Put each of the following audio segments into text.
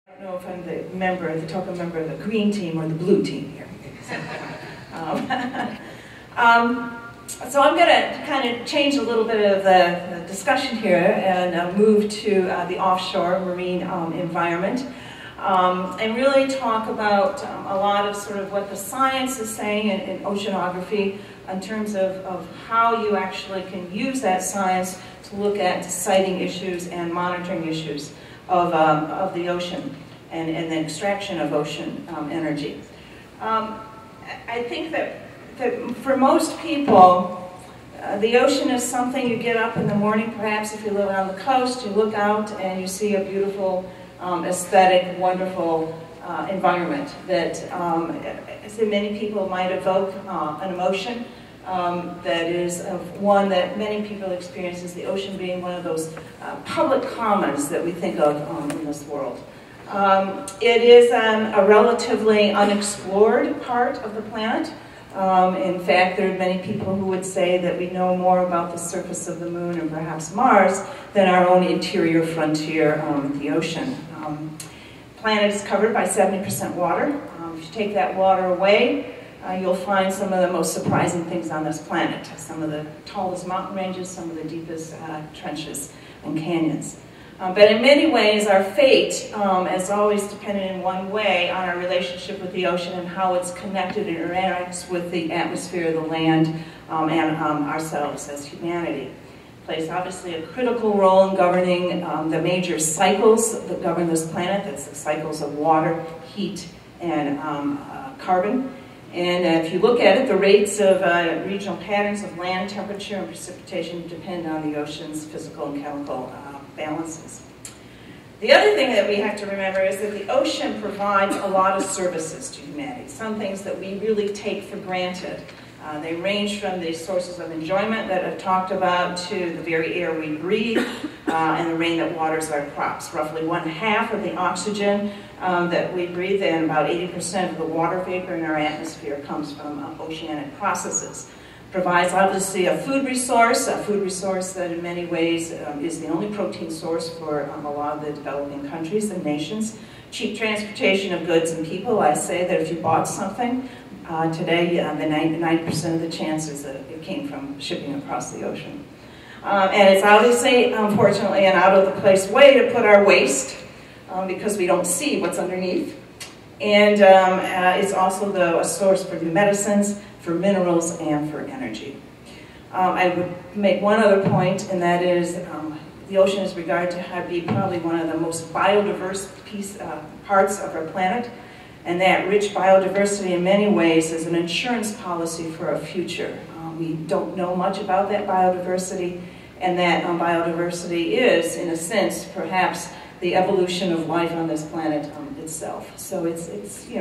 I don't know if I'm the token member of the green team or the blue team here. So I'm going to kind of change a little bit of the discussion here and move to the offshore marine environment and really talk about a lot of sort of what the science is saying in oceanography in terms of how you actually can use that science to look at siting issues and monitoring issues of the ocean and the extraction of ocean energy. I think that for most people, the ocean is something you get up in the morning, perhaps if you live on the coast, you look out and you see a beautiful, aesthetic, wonderful environment that many people might evoke an emotion that is one that many people experience as the ocean being one of those public commons that we think of in this world. It is a relatively unexplored part of the planet. In fact, there are many people who would say that we know more about the surface of the moon and perhaps Mars than our own interior frontier, the ocean. The planet is covered by 70% water. If you take that water away, you'll find some of the most surprising things on this planet. Some of the tallest mountain ranges, some of the deepest trenches and canyons. But in many ways, our fate is always dependent in one way on our relationship with the ocean and how it's connected and interacts with the atmosphere, the land, and ourselves as humanity. It plays obviously a critical role in governing the major cycles that govern this planet. That's the cycles of water, heat, and carbon. And if you look at it, the rates of regional patterns of land temperature and precipitation depend on the ocean's physical and chemical balances. The other thing that we have to remember is that the ocean provides a lot of services to humanity, some things that we really take for granted. They range from the sources of enjoyment that I've talked about to the very air we breathe and the rain that waters our crops. Roughly 1/2 of the oxygen that we breathe and about 80% of the water vapor in our atmosphere comes from oceanic processes. Provides obviously a food resource that in many ways is the only protein source for a lot of the developing countries and nations. Cheap transportation of goods and people. I say that if you bought something today, the 90% of the chances that it came from shipping across the ocean. And it's obviously, unfortunately, an out-of-the-place way to put our waste because we don't see what's underneath. And it's also a source for new medicines, for minerals, and for energy. I would make one other point, and that is the ocean is regarded to be probably one of the most biodiverse parts of our planet, and that rich biodiversity in many ways is an insurance policy for our future. We don't know much about that biodiversity, and that biodiversity is, in a sense, perhaps the evolution of life on this planet itself. So it's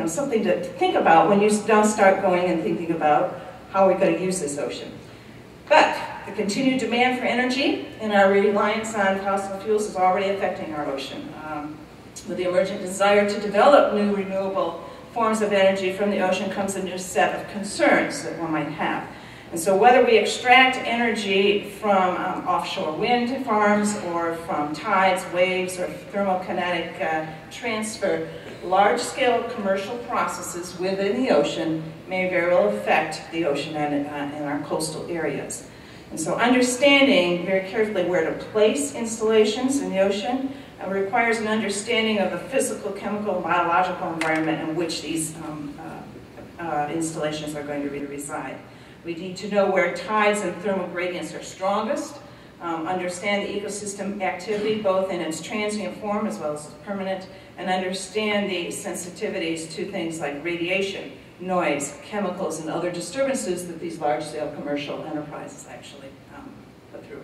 something to think about when you start going and thinking about how we're going to use this ocean. But the continued demand for energy and our reliance on fossil fuels is already affecting our ocean. With the emergent desire to develop new renewable forms of energy from the ocean comes a new set of concerns that one might have. And so whether we extract energy from offshore wind farms or from tides, waves, or thermokinetic transfer, large-scale commercial processes within the ocean may very well affect the ocean and our coastal areas. And so understanding very carefully where to place installations in the ocean requires an understanding of the physical, chemical, and biological environment in which these installations are going to reside. We need to know where tides and thermal gradients are strongest, understand the ecosystem activity both in its transient form as well as its permanent, and understand the sensitivities to things like radiation, noise, chemicals, and other disturbances that these large-scale commercial enterprises actually put through.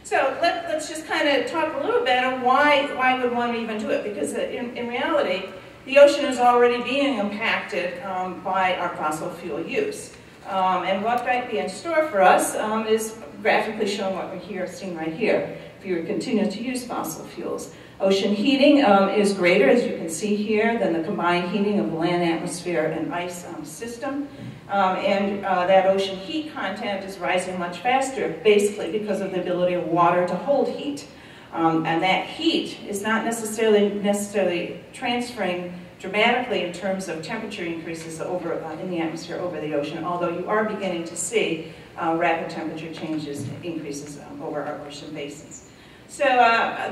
So let's just kind of talk a little bit on why would one even do it, because in reality, the ocean is already being impacted by our fossil fuel use. And what might be in store for us is graphically shown what we're seeing right here, if you continue to use fossil fuels. Ocean heating is greater, as you can see here, than the combined heating of the land, atmosphere, and ice system. That ocean heat content is rising much faster, basically because of the ability of water to hold heat. And that heat is not necessarily transferring dramatically in terms of temperature increases over in the atmosphere over the ocean, although you are beginning to see rapid temperature changes, increases over our ocean basins. So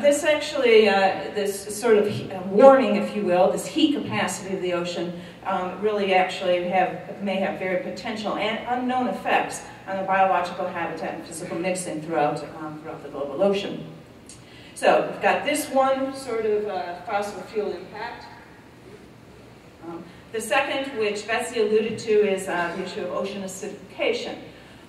this actually, this sort of warming, if you will, this heat capacity of the ocean really actually may have very potential and unknown effects on the biological habitat and physical mixing throughout the global ocean. So we've got this one sort of fossil fuel impact. The second, which Betsy alluded to, is the issue of ocean acidification.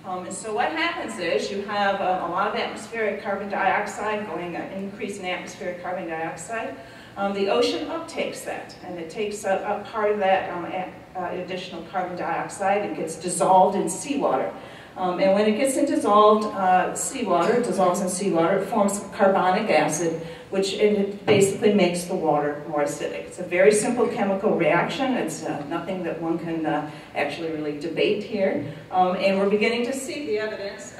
And so what happens is you have a lot of atmospheric carbon dioxide going, an increase in atmospheric carbon dioxide. The ocean uptakes that, and it takes up part of that additional carbon dioxide and gets dissolved in seawater. And when it gets in dissolved seawater, it dissolves in seawater, it forms carbonic acid, which it basically makes the water more acidic. It's a very simple chemical reaction. It's nothing that one can actually really debate here. And we're beginning to see the evidence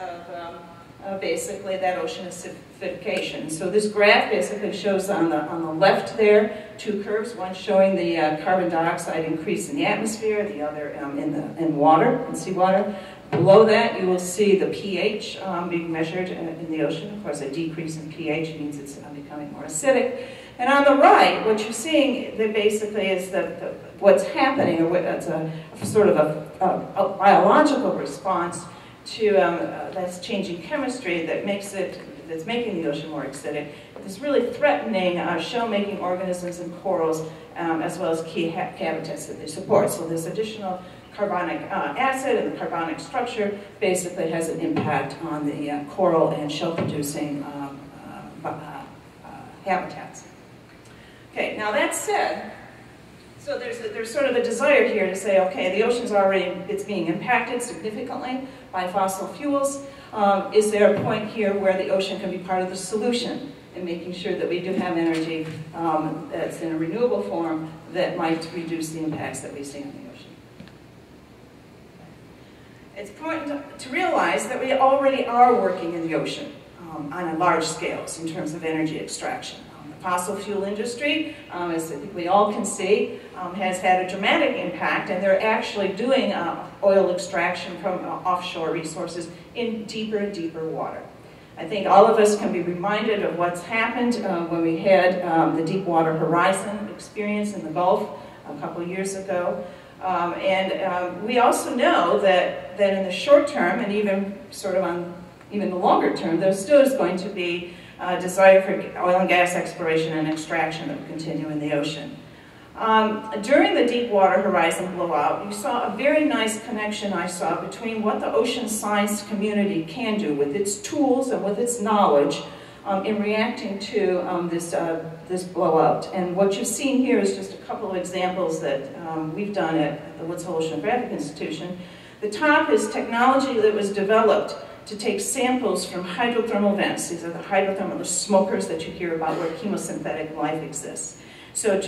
of basically that ocean acidification. So this graph basically shows on the left there two curves, one showing the carbon dioxide increase in the atmosphere, the other in water, in seawater. Below that, you will see the pH being measured in the ocean. Of course, a decrease in pH means it's becoming more acidic. And on the right, what you're seeing that basically is what's happening, or it's a sort of a biological response to that's changing chemistry that's making the ocean more acidic. It's really threatening shell-making organisms and corals, as well as key habitats that they support. So this additional carbonic acid and the carbonic structure basically has an impact on the coral and shell-producing habitats. Okay, now that said, so there's sort of a desire here to say, okay, the ocean's it's being impacted significantly by fossil fuels. Is there a point here where the ocean can be part of the solution in making sure that we do have energy that's in a renewable form that might reduce the impacts that we see on the ocean? It's important to realize that we already are working in the ocean on a large scales in terms of energy extraction. The fossil fuel industry, as I think we all can see, has had a dramatic impact, and they're actually doing oil extraction from offshore resources in deeper and deeper water. I think all of us can be reminded of what's happened when we had the Deepwater Horizon experience in the Gulf a couple years ago. We also know that in the short term, and even sort of on even the longer term, there still is going to be a desire for oil and gas exploration and extraction that will continue in the ocean. During the Deepwater Horizon blowout, you saw a very nice connection, I saw, between what the ocean science community can do with its tools and with its knowledge in reacting to this blowout. And what you've seen here is just a couple of examples that we've done at the Woods Hole Oceanographic Institution. The top is technology that was developed to take samples from hydrothermal vents. These are the hydrothermal smokers that you hear about where chemosynthetic life exists. So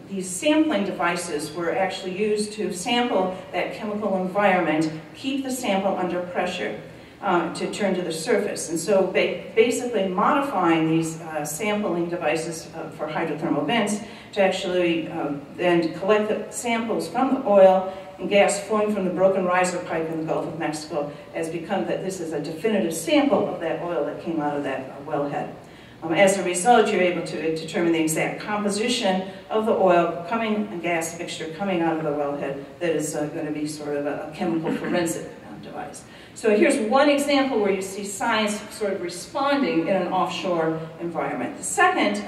these sampling devices were actually used to sample that chemical environment, keep the sample under pressure to turn to the surface. And so basically modifying these sampling devices for hydrothermal vents to actually then collect the samples from the oil and gas flowing from the broken riser pipe in the Gulf of Mexico has become that this is a definitive sample of that oil that came out of that wellhead. As a result, you're able to determine the exact composition of the oil coming and gas mixture coming out of the wellhead that is going to be sort of a chemical forensic device. So here's one example where you see science sort of responding in an offshore environment. The second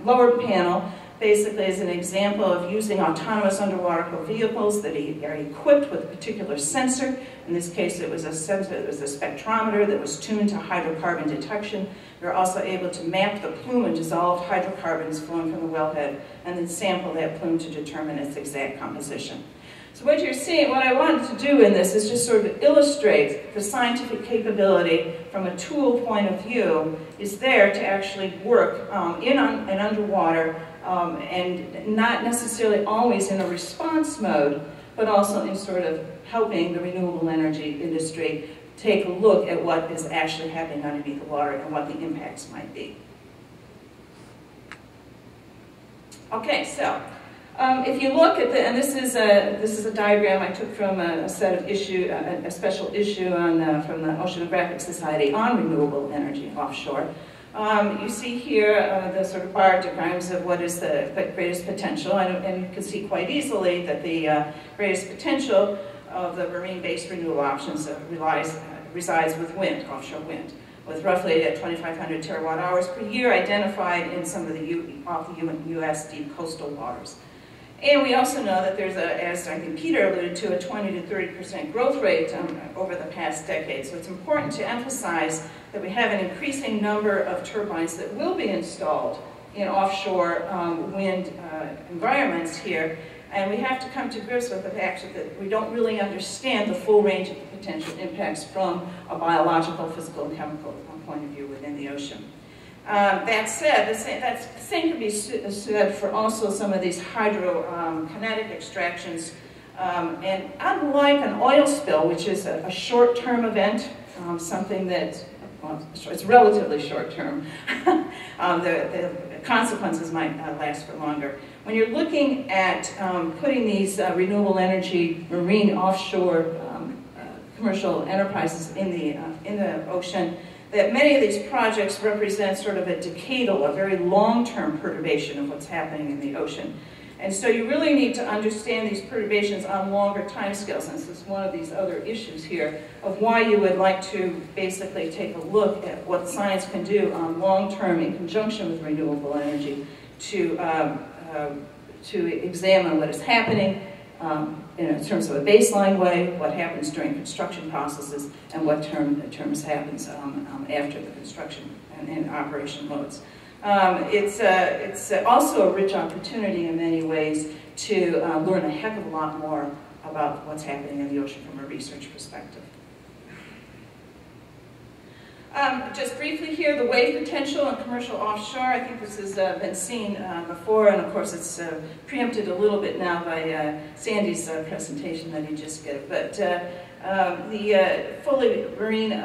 lower panel basically is an example of using autonomous underwater vehicles that are equipped with a particular sensor. In this case, it was a sensor, it was a spectrometer that was tuned to hydrocarbon detection. They're also able to map the plume of dissolved hydrocarbons flowing from the wellhead and then sample that plume to determine its exact composition. So what you're seeing, what I wanted to do in this is just sort of illustrate the scientific capability from a tool point of view is there to actually work in and underwater and not necessarily always in a response mode, but also in sort of helping the renewable energy industry take a look at what is actually happening underneath the water and what the impacts might be. Okay, so if you look at the, and this is a diagram I took from a set of a special issue on from the Oceanographic Society on renewable energy offshore. You see here the sort of bar diagrams of what is the greatest potential, and you can see quite easily that the greatest potential of the marine-based renewable options resides with wind, offshore wind, with roughly 2,500 terawatt hours per year identified in some of the U.S. deep coastal waters. And we also know that there's as I think Peter alluded to, a 20 to 30% growth rate over the past decade. So it's important to emphasize that we have an increasing number of turbines that will be installed in offshore wind environments here. And we have to come to grips with the fact that we don't really understand the full range of the potential impacts from a biological, physical, and chemical point of view within the ocean. That said, the same can be said for also some of these hydrokinetic extractions. And unlike an oil spill, which is a short-term event, something that, well, it's relatively short-term, the consequences might last for longer. When you're looking at putting these renewable energy marine offshore commercial enterprises in the ocean, that many of these projects represent sort of a decadal, a very long-term perturbation of what's happening in the ocean. And so you really need to understand these perturbations on longer timescales, and this is one of these other issues here of why you would like to basically take a look at what science can do on long-term in conjunction with renewable energy to examine what is happening in terms of a baseline way, what happens during construction processes, and what happens after the construction and operation modes. It's also a rich opportunity in many ways to learn a heck of a lot more about what's happening in the ocean from a research perspective. Just briefly here, the wave potential in commercial offshore. I think this has been seen before, and of course it's preempted a little bit now by Sandy's presentation that he just gave. But the fully marine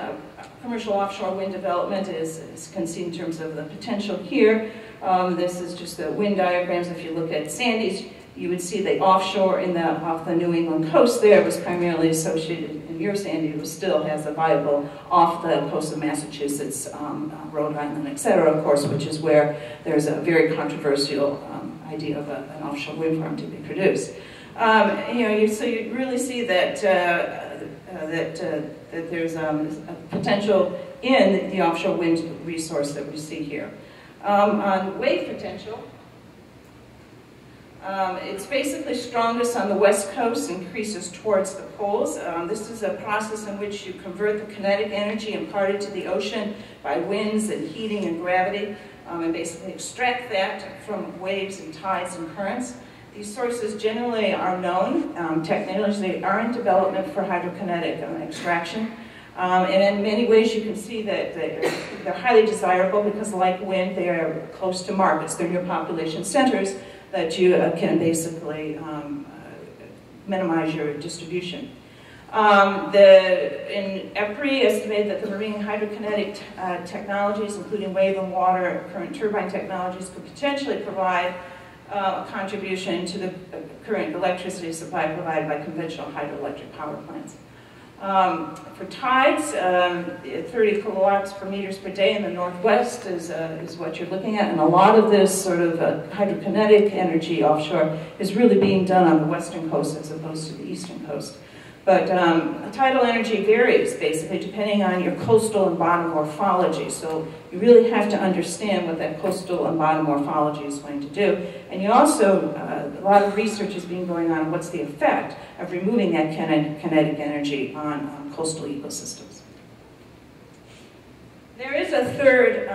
commercial offshore wind development is conceived in terms of the potential here. This is just the wind diagrams. If you look at Sandy's, you would see the offshore off the New England coast there was primarily associated, and your Sandy still has a viable off the coast of Massachusetts, Rhode Island, etc., of course, which is where there's a very controversial idea of an offshore wind farm to be produced. So you really see that that there's a potential in the offshore wind resource that we see here. On wave potential, it's basically strongest on the west coast, increases towards the poles. This is a process in which you convert the kinetic energy imparted to the ocean by winds and heating and gravity, and basically extract that from waves and tides and currents. These sources generally are known. Technologies they are in development for hydrokinetic extraction. And in many ways you can see that they're highly desirable because, like wind, they are close to markets. They're near population centers that you can basically minimize your distribution. In Avery estimated that the marine hydrokinetic technologies, including wave and water current turbine technologies, could potentially provide a contribution to the current electricity supply provided by conventional hydroelectric power plants. For tides, 30 kilowatts per meters per day in the northwest is what you're looking at, and a lot of this sort of hydrokinetic energy offshore is really being done on the western coast as opposed to the eastern coast. But tidal energy varies basically depending on your coastal and bottom morphology. So you really have to understand what that coastal and bottom morphology is going to do. And you also, a lot of research is being going on what's the effect of removing that kinetic energy on coastal ecosystems. There is a third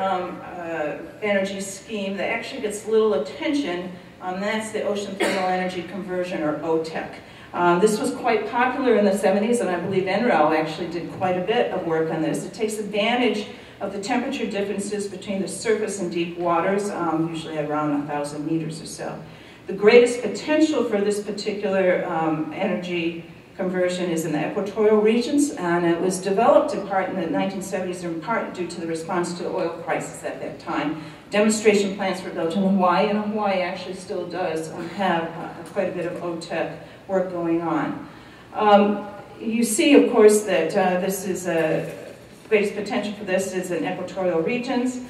energy scheme that actually gets little attention, and that's the ocean thermal energy conversion, or OTEC. This was quite popular in the 70s, and I believe NREL actually did quite a bit of work on this. It takes advantage of the temperature differences between the surface and deep waters, usually around 1,000 meters or so. The greatest potential for this particular energy conversion is in the equatorial regions, and it was developed in part in the 1970s, in part due to the response to the oil crisis at that time. Demonstration plants were built in Hawaii, and Hawaii actually still does have quite a bit of OTEC work going on. You see, of course, that this is greatest potential for this is in equatorial regions,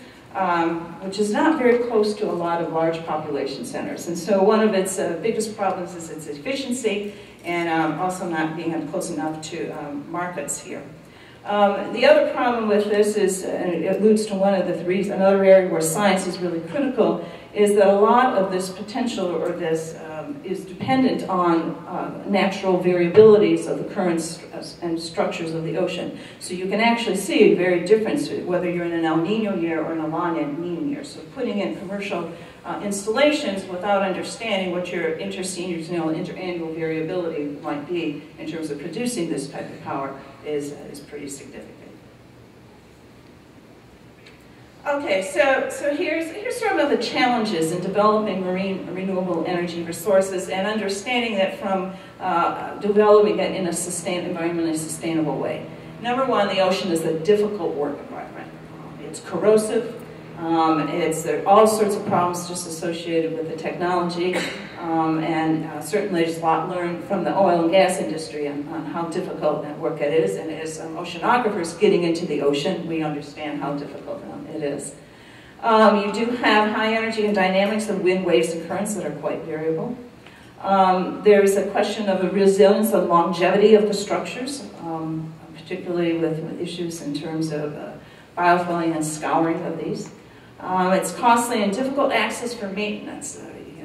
which is not very close to a lot of large population centers. And so one of its biggest problems is its efficiency and also not being close enough to markets here. The other problem with this is, and it alludes to one of the reasons, another area where science is really critical, is that a lot of this potential or this is dependent on natural variabilities of the currents and structures of the ocean. So you can actually see a very difference whether you're in an El Nino year or in a La Nina year. So putting in commercial installations without understanding what your interannual variability might be in terms of producing this type of power is pretty significant. Okay, so here's some of the challenges in developing marine renewable energy resources and understanding that from developing it in a environmentally sustainable way. Number one, the ocean is a difficult work environment. It's corrosive. There are all sorts of problems just associated with the technology, and certainly there's a lot learned from the oil and gas industry on how difficult that work it is. And as oceanographers getting into the ocean, we understand how difficult it is. You do have high energy and dynamics of wind, waves, and currents that are quite variable. There's a question of the resilience and longevity of the structures, particularly with issues in terms of biofilling and scouring of these. It's costly and difficult access for maintenance.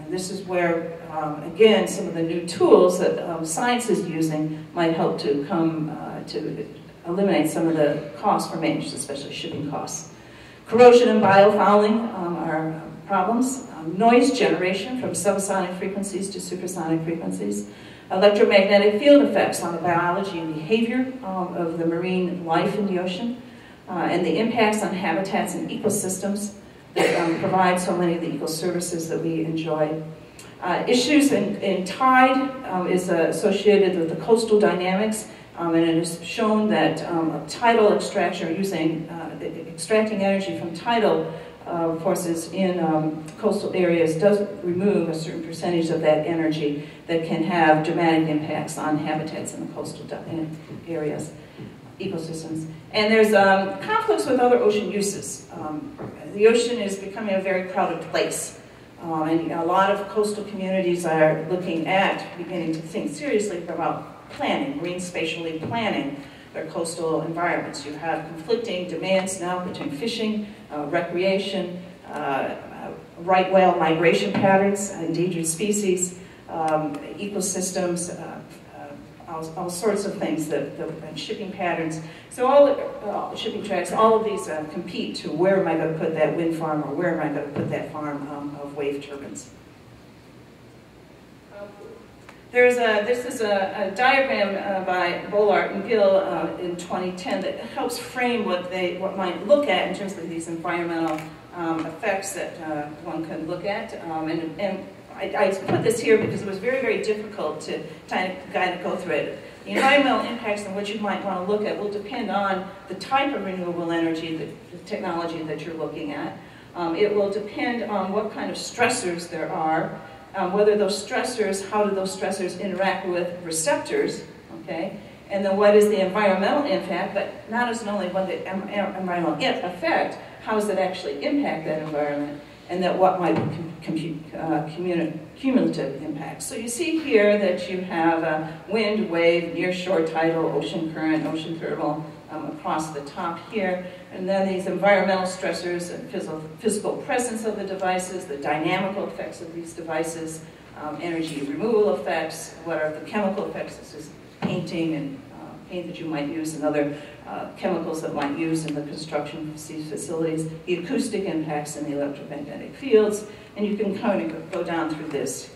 This is where, again, some of the new tools that science is using might help to come to eliminate some of the costs for maintenance, especially shipping costs. Corrosion and biofouling are problems. Noise generation from subsonic frequencies to supersonic frequencies. Electromagnetic field effects on the biology and behavior of the marine life in the ocean. And the impacts on habitats and ecosystems that provide so many of the eco-services that we enjoy. Issues in tide is associated with the coastal dynamics, and it is shown that tidal extraction, or extracting energy from tidal forces in coastal areas does remove a certain percentage of that energy that can have dramatic impacts on habitats in the coastal areas. Ecosystems. And there's conflicts with other ocean uses. The ocean is becoming a very crowded place. And a lot of coastal communities are beginning to think seriously about planning, marine spatially planning their coastal environments. You have conflicting demands now between fishing, recreation, right whale migration patterns, endangered species, ecosystems, all sorts of things, and shipping patterns. So all shipping tracks, all of these compete to where am I going to put that wind farm or where am I going to put that farm of wave turbines. This is a diagram by Bollard and Gill in 2010 that helps frame what might look at in terms of these environmental effects that one can look at. And I put this here because it was very, very difficult to kind of go through it. The environmental impacts and what you might want to look at will depend on the type of renewable energy, the technology that you're looking at. It will depend on what kind of stressors there are, whether those stressors, how do those stressors interact with receptors, okay? And then what is the environmental impact, but not as only what the environmental effect, how does it actually impact that environment? And that what might be cumulative impacts. So you see here that you have wind, wave, nearshore tidal, ocean current, ocean thermal across the top here. And then these environmental stressors and physical presence of the devices, the dynamical effects of these devices, energy removal effects, what are the chemical effects, this is painting and paint that you might use and other chemicals that might use in the construction of these facilities, the acoustic impacts in the electromagnetic fields, and you can kind of go down through this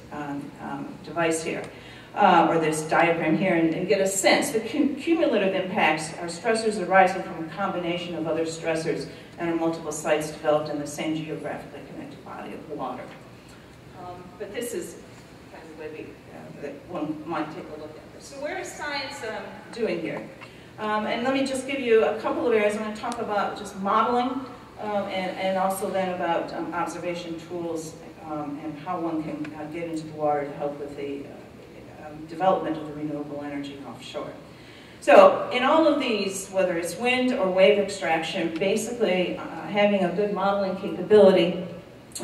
device here. or this diagram here, and get a sense. The cumulative impacts are stressors arising from a combination of other stressors and are multiple sites developed in the same geographically connected body of water. But this is kind of the way that one might take a look at this. So where is science doing here? And let me just give you a couple of areas. I'm going to talk about just modeling and also then about observation tools and how one can get into the water to help with the development of the renewable energy offshore. So in all of these, whether it's wind or wave extraction, basically having a good modeling capability,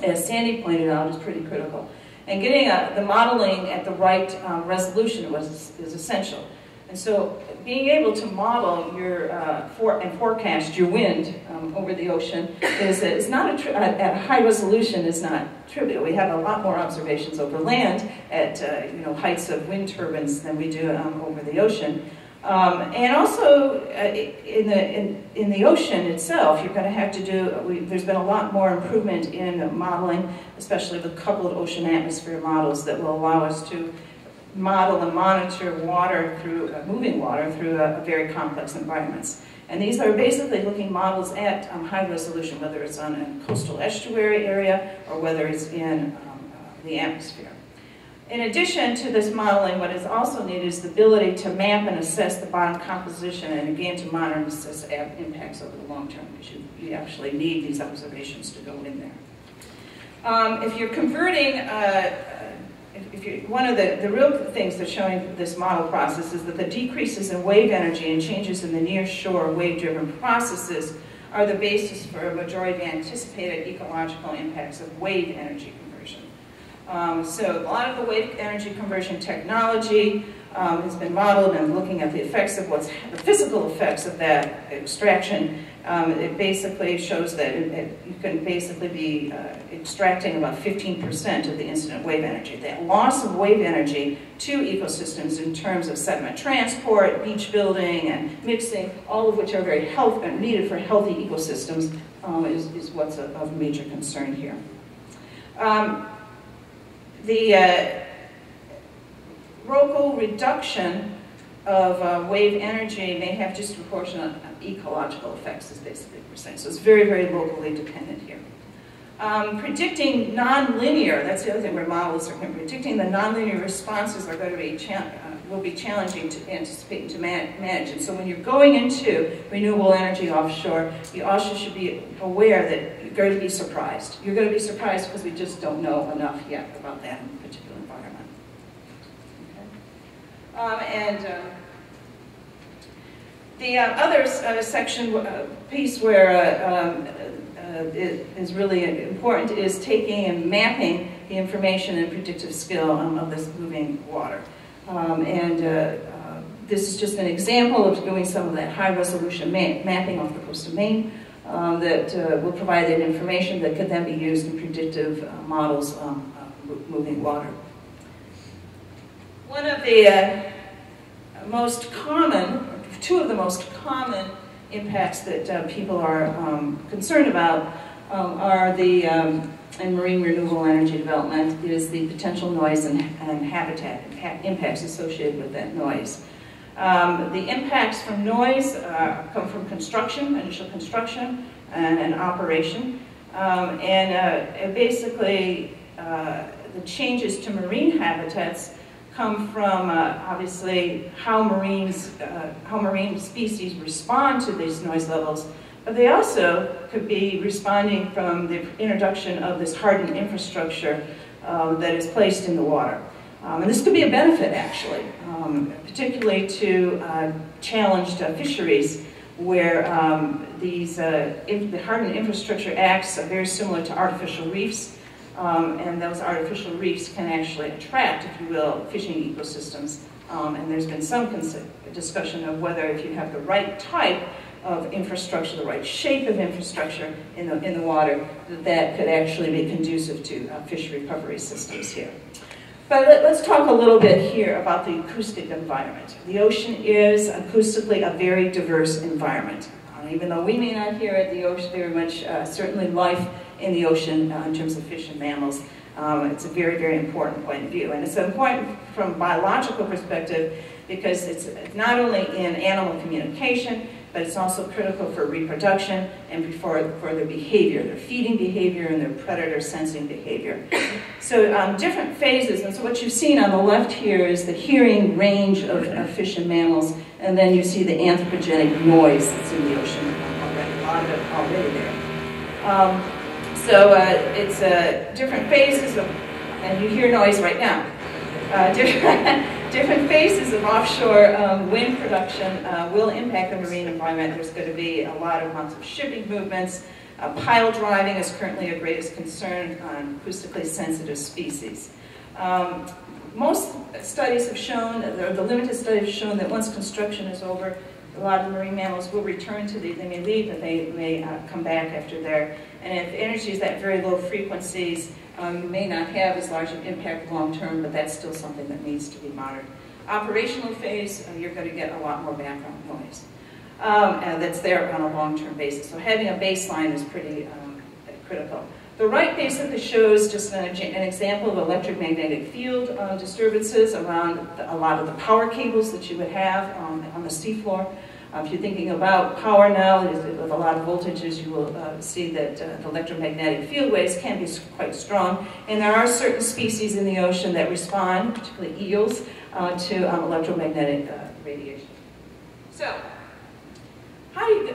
as Sandy pointed out, is pretty critical. And getting the modeling at the right resolution is essential. And so being able to model your and forecast your wind over the ocean is not at a high resolution is not trivial. We have a lot more observations over land at heights of wind turbines than we do over the ocean. And also in the ocean itself, you're going to have to do. There's been a lot more improvement in modeling, especially with coupled ocean atmosphere models that will allow us to model and monitor water through moving water through very complex environments. And these are basically looking models at high resolution, whether it's on a coastal estuary area or whether it's in the atmosphere. In addition to this modeling, what is also needed is the ability to map and assess the bottom composition and again to monitor and assess impacts over the long term, because you actually need these observations to go in there. If you're converting one of the real things that's showing this model process is that the decreases in wave energy and changes in the near-shore wave-driven processes are the basis for a majority of the anticipated ecological impacts of wave energy conversion. So a lot of the wave energy conversion technology has been modeled and looking at the effects of the physical effects of that extraction. It basically shows that you can basically be extracting about 15% of the incident wave energy. That loss of wave energy to ecosystems in terms of sediment transport, beach building, and mixing, all of which are very needed for healthy ecosystems, is what's of major concern here. The local reduction of wave energy may have disproportionate ecological effects, is basically what we're saying. So it's very, very locally dependent here. Predicting nonlinear, that's the other thing where models are predicting the nonlinear responses are going to be will be challenging to anticipate and to manage. And so when you're going into renewable energy offshore, you also should be aware that you're going to be surprised. You're going to be surprised because we just don't know enough yet about that particular environment. Okay. The other piece where it is really important is taking and mapping the information and predictive skill of this moving water. This is just an example of doing some of that high-resolution mapping off the coast of Maine that will provide that information that could then be used in predictive models of moving water. One of the two of the most common impacts that people are concerned about are in marine renewable energy development is the potential noise and habitat impacts associated with that noise. The impacts from noise come from initial construction, and operation. Basically, the changes to marine habitats come from obviously how marine species respond to these noise levels, but they also could be responding from the introduction of this hardened infrastructure that is placed in the water. And this could be a benefit, actually, particularly to challenged fisheries where the hardened infrastructure acts very similar to artificial reefs. And those artificial reefs can actually attract, if you will, fishing ecosystems. And there's been some discussion of whether if you have the right type of infrastructure, the right shape of infrastructure in the water, that could actually be conducive to fish recovery systems here. But let's talk a little bit here about the acoustic environment. The ocean is acoustically a very diverse environment. Even though we may not hear at the ocean very much, certainly life in the ocean in terms of fish and mammals It's a very, very important point of view. And it's important from a biological perspective because it's not only in animal communication, but it's also critical for reproduction and for their behavior, their feeding behavior and their predator sensing behavior. So different phases, and so what you've seen on the left here is the hearing range of fish and mammals, and then you see the anthropogenic noise that's in the ocean already, a lot of it already there. It's different phases of, and you hear noise right now, different phases of offshore wind production will impact the marine environment. There's going to be a lot of lots of shipping movements. Pile driving is currently a greatest concern on acoustically sensitive species. Most studies have shown, or the limited studies have shown, that once construction is over, a lot of marine mammals will return to they may leave, but they may come back after there. And if energy is at very low frequencies, you may not have as large an impact long term, but that's still something that needs to be monitored. Operational phase, you're going to get a lot more background noise. And that's there on a long-term basis. So having a baseline is pretty critical. The right basically shows just an example of electromagnetic field disturbances around a lot of the power cables that you would have on the seafloor. If you're thinking about power now, with a lot of voltages, you will see that the electromagnetic field waves can be quite strong. And there are certain species in the ocean that respond, particularly eels, to electromagnetic radiation. So,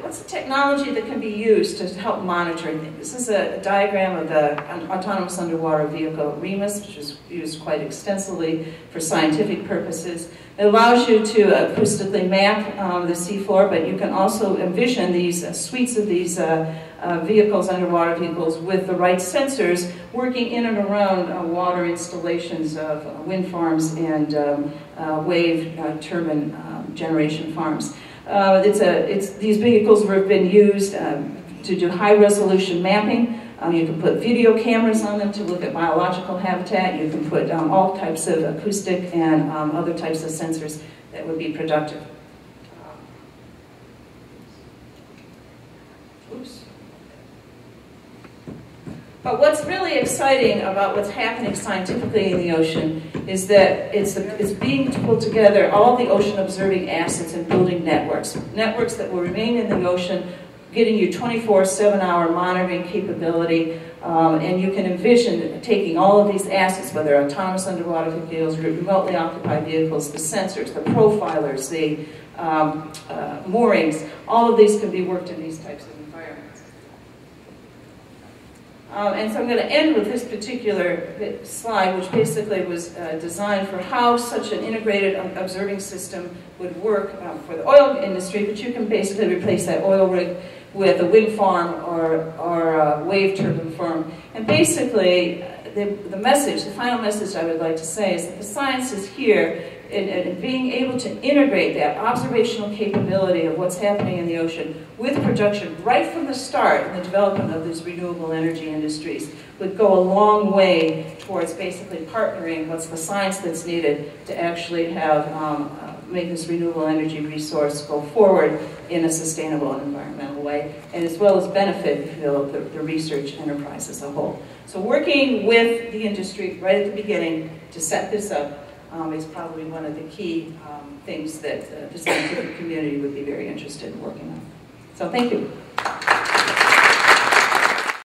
what's the technology that can be used to help monitor things? This is a diagram of the autonomous underwater vehicle REMUS, which is used quite extensively for scientific purposes. It allows you to acoustically map the seafloor, but you can also envision these suites of these vehicles, underwater vehicles, with the right sensors working in and around water installations of wind farms and wave turbine generation farms. These vehicles have been used to do high-resolution mapping. You can put video cameras on them to look at biological habitat. You can put all types of acoustic and other types of sensors that would be productive. Oops. But what's really exciting about what's happening scientifically in the ocean is that it's being pulled together, all the ocean observing assets and building networks that will remain in the ocean, getting you 24/7-hour monitoring capability, and you can envision taking all of these assets, whether autonomous underwater vehicles, remotely occupied vehicles, the sensors, the profilers, the moorings, all of these can be worked in these types of environments. And so I'm going to end with this particular slide, which basically was designed for how such an integrated observing system would work for the oil industry, but you can basically replace that oil rig with a wind farm or a wave turbine farm. And basically, the message, the final message I would like to say is that the science is here in being able to integrate that observational capability of what's happening in the ocean with production right from the start in the development of these renewable energy industries would go a long way towards basically partnering what's the science that's needed to actually have make this renewable energy resource go forward in a sustainable and environmental way, and as well as benefit, if you will, the research enterprise as a whole. So working with the industry right at the beginning to set this up is probably one of the key things that the scientific community would be very interested in working on. So thank you.